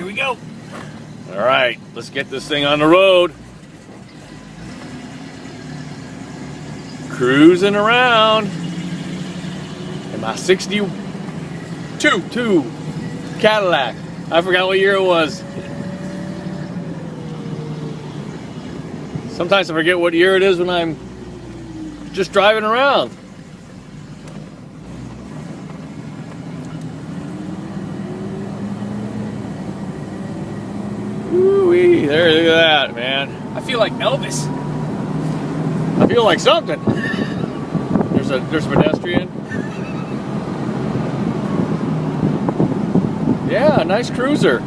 we go. All right, let's get this thing on the road. Cruising around in my 62 Cadillac. I forgot what year it was. Sometimes I forget what year it is when I'm just driving around. Woo-wee, there, look at that, man. I feel like Elvis. I feel like something. There's a pedestrian. Yeah, nice cruiser.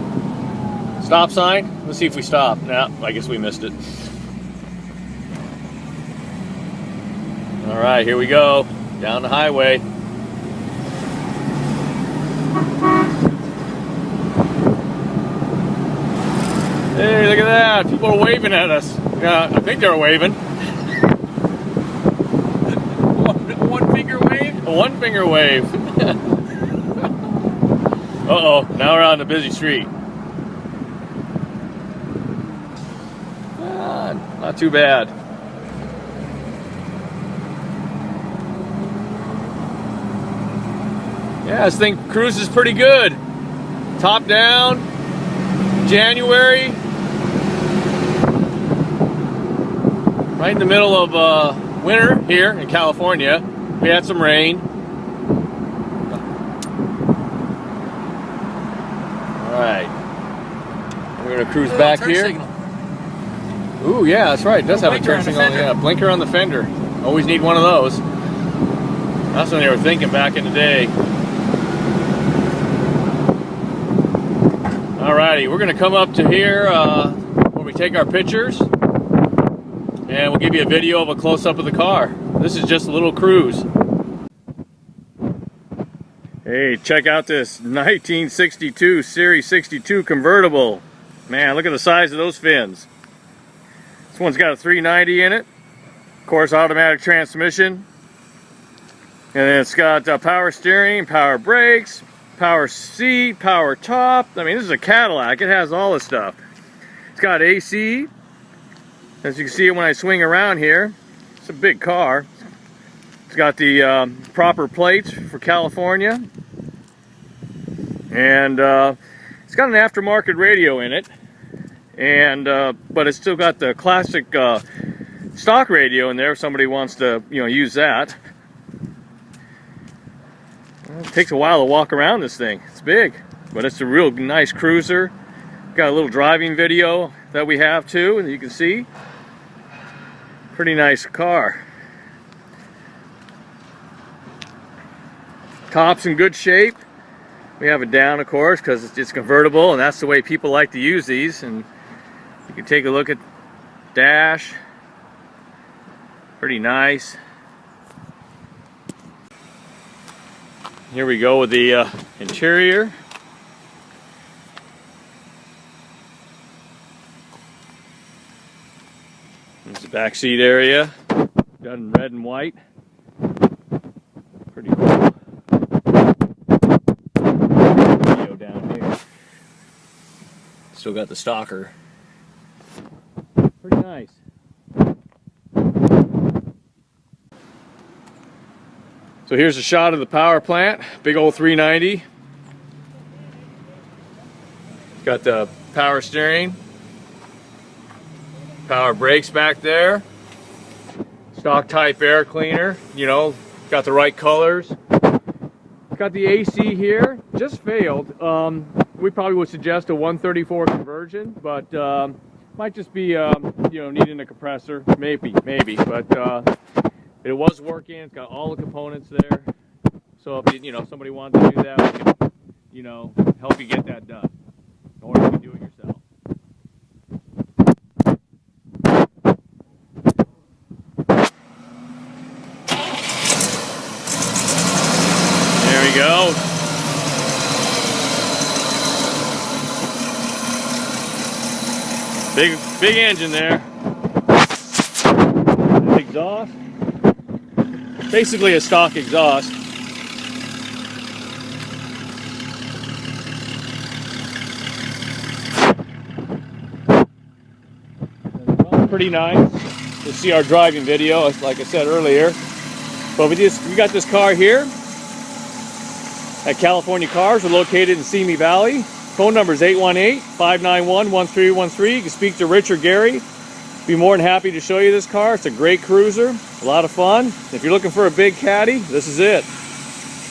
Stop sign. Let's see if we stop. Nah, I guess we missed it. All right, here we go. Down the highway. Hey, look at that. People are waving at us. Yeah, I think they're waving. One finger wave? A one finger wave. Uh-oh, now we're on the busy street. Not too bad. Yeah, this thing cruises pretty good. Top down, January. Right in the middle of winter here in California. We had some rain. Alright. We're going to cruise back here. Signal. Ooh, yeah, that's right. It does have a turn signal. Yeah, blinker on the fender. Always need one of those. That's what they were thinking back in the day. Alrighty, we're going to come up to here where we take our pictures. And we'll give you a video of a close-up of the car. This is just a little cruise. Hey, check out this 1962 Series 62 convertible. Man, look at the size of those fins. This one's got a 390 in it. Of course, automatic transmission. And then it's got power steering, power brakes, power seat, power top. I mean, this is a Cadillac. It has all this stuff. It's got AC. As you can see when I swing around here, it's a big car. It's got the proper plates for California. And it's got an aftermarket radio in it. And but it's still got the classic stock radio in there if somebody wants to, use that. Well, it takes a while to walk around this thing. It's big, but it's a real nice cruiser. Got a little driving video that we have too, and you can see. Pretty nice car. Top's in good shape. We have it down, of course, because it's convertible, and that's the way people like to use these. And you can take a look at dash. Pretty nice. Here we go with the interior. There's the back seat area, done in red and white. Pretty cool. Video down here. Still got the stalker. Pretty nice. So here's a shot of the power plant, big old 390. Got the power steering. Power brakes back there. Stock type air cleaner, got the right colors. Got the AC here, just failed. We probably would suggest a 134 conversion, but might just be needing a compressor, maybe, but it was working. It's got all the components there. So if somebody wanted to do that, we can help you get that done, or you can do it yourself. There we go. Big engine there. Exhaust. Basically a stock exhaust. pretty nice. You'll see our driving video, like I said earlier. But we got this car here at California Cars. We're located in Simi Valley. Phone number is 818-591-1313. You can speak to Rich or Gary. Be more than happy to show you this car. It's a great cruiser, a lot of fun. If you're looking for a big caddy, this is it.